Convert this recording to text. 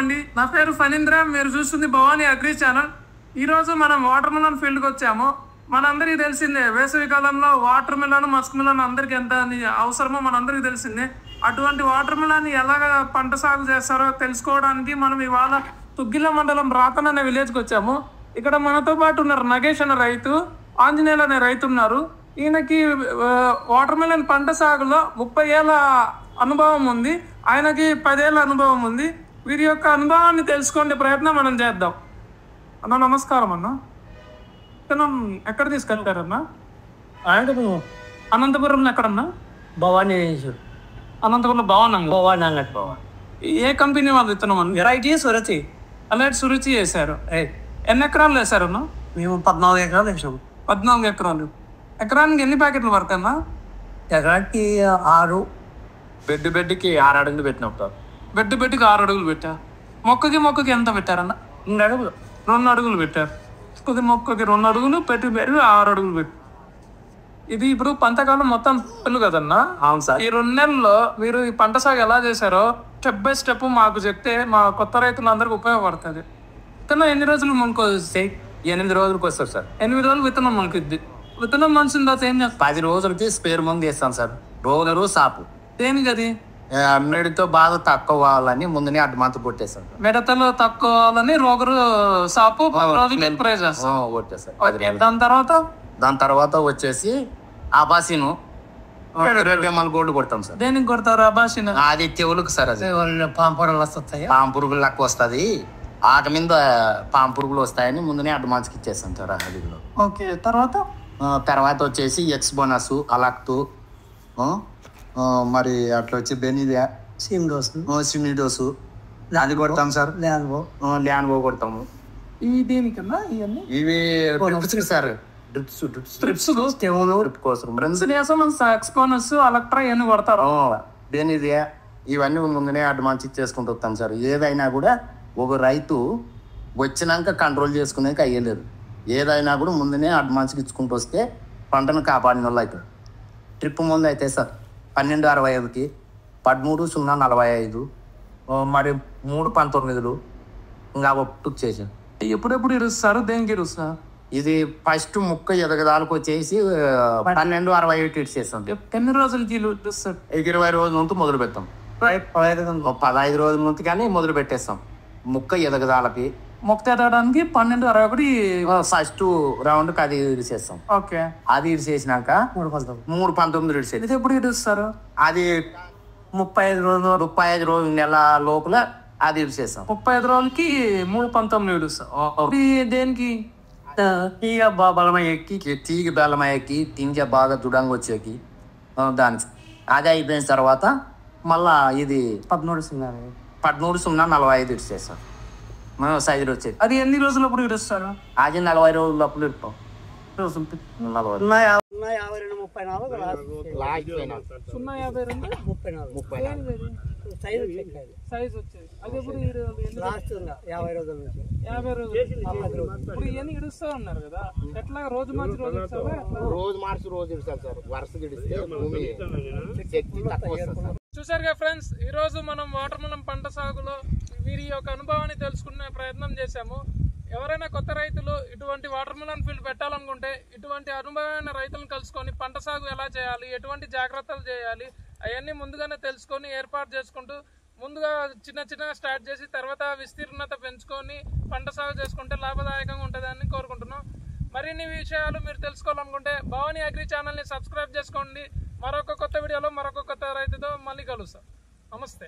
అండి, నా పేరు ఫణీంద్ర. మీరు చూస్తుంది భవానీ అగ్రి ఛానల్. ఈరోజు మనం వాటర్ మిలన్ ఫీల్డ్కి వచ్చాము. మనందరికీ తెలిసిందే, వేసవి కాలంలో వాటర్ మిలన్, మస్క్ మిలన్ అందరికి ఎంత అవసరమో మనందరికీ తెలిసిందే. అటువంటి వాటర్ మిలన్ ఎలాగ పంట సాగు చేస్తారో తెలుసుకోవడానికి మనం ఇవాళ తుగ్గిల మండలం రాతన్ అనే విలేజ్కి వచ్చాము. ఇక్కడ మనతో పాటు ఉన్నారు నగేష్ అనే రైతు, ఆంజనేయులు అనే రైతు ఉన్నారు. ఈయనకి వాటర్ మిలన్ పంట సాగులో 30 ఏళ్ళ అనుభవం ఉంది. ఆయనకి 10 ఏళ్ళ అనుభవం ఉంది. వీరి యొక్క అనుభవాన్ని తెలుసుకునే ప్రయత్నం మనం చేద్దాం. అన్న నమస్కారం. అన్న ఇతను ఎక్కడ తీసుకెళ్తారన్నా? అనంతపురంలో ఎక్కడన్నా? భవానీ అనంతపురంలో భవానీ అంగట్ భవానీ. ఏ కంపెనీ వాళ్ళు విత్తనం అన్న? వెరైటీ సురచి. అలాంటి సురుచి వేశారు. ఎన్ని ఎకరాలు వేశారు అన్న? మేము 14 ఎకరాలు వేసాము. 14 ఎకరాలు. ఎకరానికి ఎన్ని ప్యాకెట్లు పడతాయన్నా? ఎకరానికి 6. బెడ్కి 6 అడుగులు పెట్టినప్పుడు బెడ్కి 6 అడుగులు పెట్టారు. మొక్కకి ఎంత పెట్టారన్న? 2 అడుగులు. 2 అడుగులు పెట్టారు. మొక్కకి 2 అడుగులు పెట్టి 6 అడుగులు పెట్టి. ఇది ఇప్పుడు పంటకాలం మొత్తం పెళ్ళు కదన్నా? అవును సార్. ఈ 2 నెలల్లో మీరు ఈ పంట సాగు ఎలా చేశారో స్టెప్ బై స్టెప్ మాకు చెప్తే మా కొత్త రైతులందరికీ ఉపయోగపడుతుంది. విత్తనం ఎన్ని రోజులు మొలకొస్తాయి? 8 రోజులకు వస్తారు సార్. 8 రోజులు విత్తనం మొలకిద్ది. విత్తనం మనిషిన తర్వాత ఏం చేస్తారు? 10 రోజులకి స్పేర్ మందు వేస్తాను సార్. రోలరు సాపు. దేనికి అది? అన్నిటితో బాగా తక్కువ కావాలని ముందునే అడ్వాన్స్ కొట్టేస్తాను. మిడతలు తక్కువని రోగరు సాపు స్ప్రే చేస్తాం. కొట్టేస్తాను. దాని తర్వాత వచ్చేసి ఆబాసిను 2 ml గోల్డ్ కొడతాం సార్. దేనికి కొడతారు అబాసిన్? అది తెవులకు సార్. అది పాంపురాలు వస్తాయి. పాంపురుగులు లెక్క వస్తుంది. ఆట మీద పాంపురుగులు వస్తాయని ముందునే అడ్వాన్స్కి ఇచ్చేస్తాం సార్. అదిలో ఓకే. తర్వాత వచ్చేసి ఎక్స్ బోనస్, అలాక్తు, మరి అట్లా వచ్చి బెనిదియా, సిమిడోసు అది కొడతాం సార్. ల్యాన్వో కొడతాము. ఇవి దేనికన్నా? ఇవన్నీ ఇవి సార్ ట్రిప్స్ కోసం ఎక్స్పోనస్, అలక్ట్రా ఇవన్నీ కొడతారు. బెనిదియా ఇవన్నీ ముందునే అడ్వాన్స్ ఇచ్చేసుకుంటూ వస్తాం సార్. ఏదైనా కూడా ఒక రైతు వచ్చినాక కంట్రోల్ చేసుకునేకి అయ్యలేదు. ఏదైనా కూడా ముందునే అడ్వాన్స్కి ఇచ్చుకుంటూ వస్తే పంటను కాపాడిన వాళ్ళు అవుతారు. ట్రిప్ ముందు అయితే సార్ 1265కి 13/045 మరి 3/19 ఇంకా ఒప్పుకు చేశారు. ఎప్పుడెప్పుడు ఇరుస్తారు? దేనికి ఇరుస్తారు? ఇది ఫస్ట్ ముక్క ఎదగదాలకు వచ్చేసి 1261 ఇచ్చేస్తాం. ఎన్ని రోజులకి ఇరుస్తారు? 20 రోజుల నుంచి మొదలు పెడతాం. 15 రోజుల నుంచి కానీ మొదలు పెట్టేస్తాం. ముక్క ఎదగదాలకి మొక్క ఎదగడానికి 1261 ఫస్ట్ రౌండ్కి అది ఇరిసేస్తాం. ఓకే. అది ఇరిసేసినాక 3/19 ఇరిసేది. ఇది ఎప్పుడు ఇరుస్తారు? అది 35 రోజుల నెల లోపల అది ఇరిసేస్తాం. 35 రోజులకి 3/19 ఇరుస్తాం. దేనికి? తీగ బలమై ఎక్కి, తీగ బలమై ఎక్కి, తింజ బాగా దృఢంగా వచ్చేకి దానికి. అది అయిపోయిన తర్వాత మళ్ళా ఇది 13/045 ఇచ్చేస్తాం. సైజులు వచ్చేది. అది ఎన్ని రోజులప్పుడు ఇరుస్తారు? అది 40 రోజులప్పుడు ఇస్తాం. 50 ఇవన్నీ ఇడుస్తూ ఉన్నారు కదా, ఎట్లా రోజు మార్చి రోజు ఇస్తారు సార్. వరుసగా ఇడిస్తే చూసారుగా ఫ్రెండ్స్, ఈ రోజు మనం వాటర్ మిలన్ పంట సాగులో వీరి యొక్క అనుభవాన్ని తెలుసుకునే ప్రయత్నం చేశాము. ఎవరైనా కొత్త రైతులు ఇటువంటి వాటర్ మిలన్ ఫీల్డ్ పెట్టాలనుకుంటే ఇటువంటి అనుభవమైన రైతులను కలుసుకొని పంట సాగు ఎలా చేయాలి, ఎటువంటి జాగ్రత్తలు చేయాలి అవన్నీ ముందుగానే తెలుసుకొని ఏర్పాటు చేసుకుంటూ ముందుగా చిన్నగా స్టార్ట్ చేసి తర్వాత విస్తీర్ణత పెంచుకొని పంట సాగు చేసుకుంటే లాభదాయకంగా ఉంటుందని కోరుకుంటున్నాం. మరిన్ని విషయాలు మీరు తెలుసుకోవాలనుకుంటే భవానీ అగ్రి ఛానల్ని సబ్స్క్రైబ్ చేసుకోండి. మరొక కొత్త వీడియోలో మరొక కొత్త రైతుతో మళ్ళీ కలుస్తాం. నమస్తే.